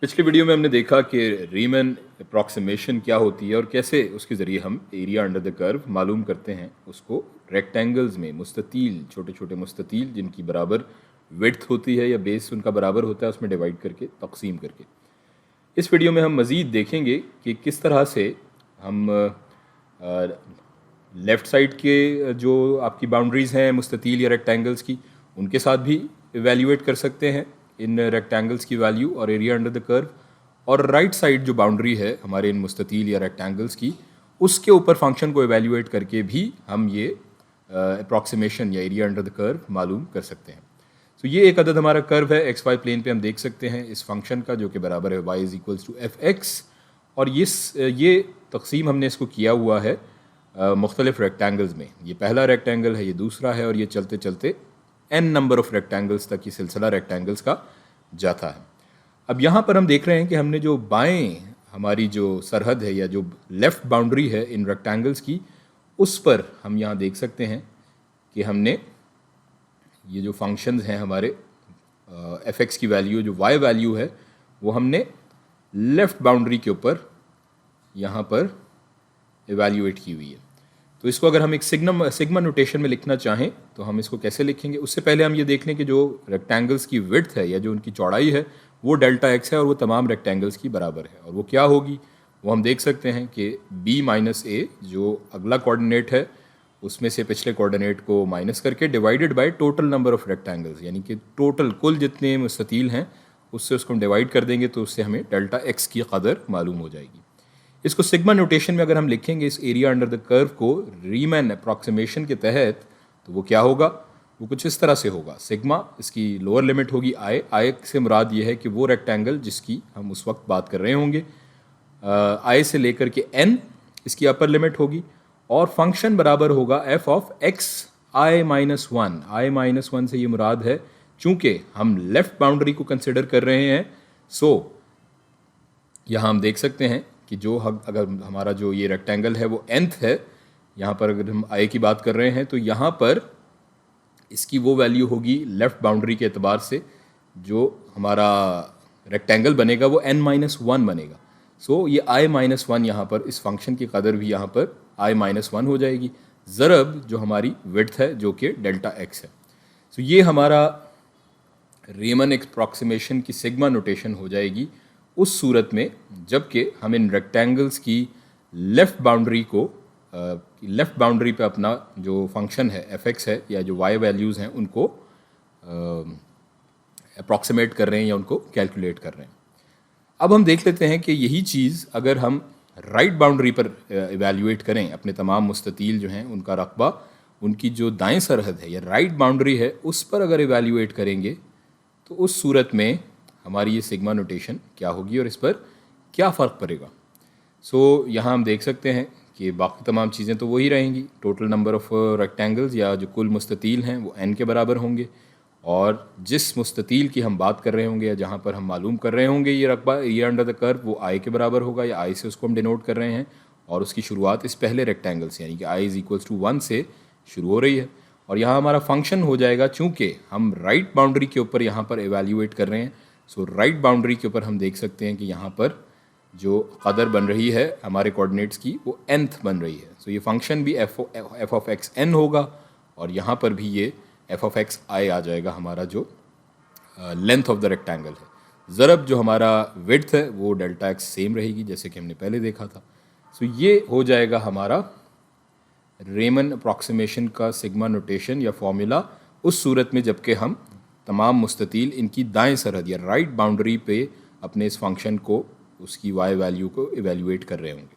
पिछली वीडियो में हमने देखा कि रीमन अप्रॉक्सीमेशन क्या होती है और कैसे उसके ज़रिए हम एरिया अंडर द कर्व मालूम करते हैं, उसको रेक्टेंगल्स में मुस्ततील, छोटे छोटे मुस्ततील जिनकी बराबर विड्थ होती है या बेस उनका बराबर होता है, उसमें डिवाइड करके तकसीम करके। इस वीडियो में हम मज़ीद देखेंगे कि किस तरह से हम लेफ़्ट साइड के जो आपकी बाउंड्रीज़ हैं मुस्ततील या रेक्टेंगल्स की, उनके साथ भी इवेल्यूएट कर सकते हैं इन रेक्टेंगल्स की वैल्यू और एरिया अंडर द कर्व, और राइट साइड जो बाउंड्री है हमारे इन मुस्ततील या रेक्टेंगल्स की, उसके ऊपर फंक्शन को इवेल्यूएट करके भी हम ये अप्रॉक्सीमेशन या एरिया अंडर द कर्व मालूम कर सकते हैं। तो ये एक अदद हमारा कर्व है, एक्स वाई प्लेन पे हम देख सकते हैं इस फंक्शन का, जो कि बराबर है y is equals to f x, और ये तकसीम हमने इसको किया हुआ है मुख्तलिफ रेक्टेंगल्स में। ये पहला रेक्टेंगल है, ये दूसरा है, और ये चलते चलते n नंबर ऑफ़ रेक्टेंगल्स तक ये सिलसिला रेक्टेंगल्स का जाता है। अब यहाँ पर हम देख रहे हैं कि हमने जो बाएं हमारी जो सरहद है या जो लेफ़्ट बाउंड्री है इन रेक्टेंगल्स की, उस पर हम यहाँ देख सकते हैं कि हमने ये जो फंक्शंस हैं हमारे एफ एक्स की वैल्यू, जो वाई वैल्यू है, वो हमने लेफ़्ट बाउंड्री के ऊपर यहाँ पर इवेल्यूएट की हुई है। तो इसको अगर हम एक सिग्मा नोटेशन में लिखना चाहें तो हम इसको कैसे लिखेंगे? उससे पहले हम ये देख लें कि जो रेक्टेंगल्स की विड्थ है या जो उनकी चौड़ाई है वो डेल्टा एक्स है और वो तमाम रेक्टेंगल्स की बराबर है। और वो क्या होगी वो हम देख सकते हैं कि b माइनस ए, जो अगला कोऑर्डिनेट है, उसमें से पिछले कोऑर्डिनेट को माइनस करके divided by total number of rectangles, यानी कि टोटल कुल जितने मुस्ततील हैं उससे उसको हम डिवाइड कर देंगे तो उससे हमें डेल्टा एक्स की कदर मालूम हो जाएगी। इसको सिग्मा नोटेशन में अगर हम लिखेंगे इस एरिया अंडर द कर्व को रीमन अप्रॉक्सीमेशन के तहत, तो वो क्या होगा? वो कुछ इस तरह से होगा। सिग्मा इसकी लोअर लिमिट होगी आई से मुराद ये है कि वो रेक्टेंगल जिसकी हम उस वक्त बात कर रहे होंगे, आई से लेकर के एन इसकी अपर लिमिट होगी, और फंक्शन बराबर होगा F of x I minus one. I minus one से ये मुराद है चूँकि हम लेफ़्ट बाउंड्री को कंसिडर कर रहे हैं, सो यहाँ हम देख सकते हैं कि जो अगर हमारा जो ये रेक्टेंगल है वो nth है, यहाँ पर अगर हम आई की बात कर रहे हैं तो यहाँ पर इसकी वो वैल्यू होगी लेफ़्ट बाउंड्री के एतबार से, जो हमारा रेक्टेंगल बनेगा वो n माइनस वन बनेगा। सो ये i माइनस वन यहाँ पर इस फंक्शन की कदर भी यहाँ पर i माइनस वन हो जाएगी, ज़रब जो हमारी विड्थ है जो कि डेल्टा x है। सो ये हमारा रीमन अप्रॉक्सीमेशन की सिग्मा नोटेशन हो जाएगी उस सूरत में जबकि हम इन रेक्टेंगल्स की लेफ़्ट बाउंड्री को लेफ़्ट बाउंड्री पे अपना जो फंक्शन है एफ एक्स है या जो वाई वैल्यूज़ हैं उनको अप्रॉक्सीमेट कर रहे हैं या उनको कैलकुलेट कर रहे हैं। अब हम देख लेते हैं कि यही चीज़ अगर हम राइट बाउंड्री पर इवेल्यूएट करें, अपने तमाम मुस्ततील जो हैं उनका रकबा, उनकी जो दाएं सरहद है या राइट बाउंड्री है उस पर अगर इवेल्यूएट करेंगे तो उस सूरत में हमारी ये सिग्मा नोटेशन क्या होगी और इस पर क्या फ़र्क पड़ेगा। सो यहाँ हम देख सकते हैं कि बाकी तमाम चीज़ें तो वही रहेंगी। टोटल नंबर ऑफ़ रेक्टेंगल्स या जो कुल मुस्ततील हैं वो n के बराबर होंगे, और जिस मुस्ततील की हम बात कर रहे होंगे या जहाँ पर हम मालूम कर रहे होंगे ये रकबा एरिया अंडर द कर्व, वो i के बराबर होगा या i से उसको हम डिनोट कर रहे हैं, और उसकी शुरुआत इस पहले रेक्टेंगल से यानी कि i is equals to one से शुरू हो रही है। और यहाँ हमारा फंक्शन हो जाएगा, चूँकि हम राइट बाउंड्री के ऊपर यहाँ पर एवेल्यूएट कर रहे हैं, सो राइट बाउंड्री के ऊपर हम देख सकते हैं कि यहाँ पर जो कदर बन रही है हमारे कोऑर्डिनेट्स की वो nth बन रही है। सो ये फंक्शन भी एफ ऑफ एक्स एन होगा, और यहाँ पर भी ये एफ ऑफ एक्स आई आ जाएगा, हमारा जो लेंथ ऑफ द रेक्टेंगल है। ज़रब जो हमारा विड्थ है वो डेल्टा एक्स सेम रहेगी जैसे कि हमने पहले देखा था। सो ये हो जाएगा हमारा रीमन अप्रॉक्सीमेशन का सिग्मा नोटेशन या फॉर्मूला उस सूरत में जबकि हम तमाम मुस्ततील इनकी दाएं सरहद या राइट बाउंड्री पे अपने इस फंक्शन को, उसकी वाई वैल्यू को इवेल्यूएट कर रहे होंगे।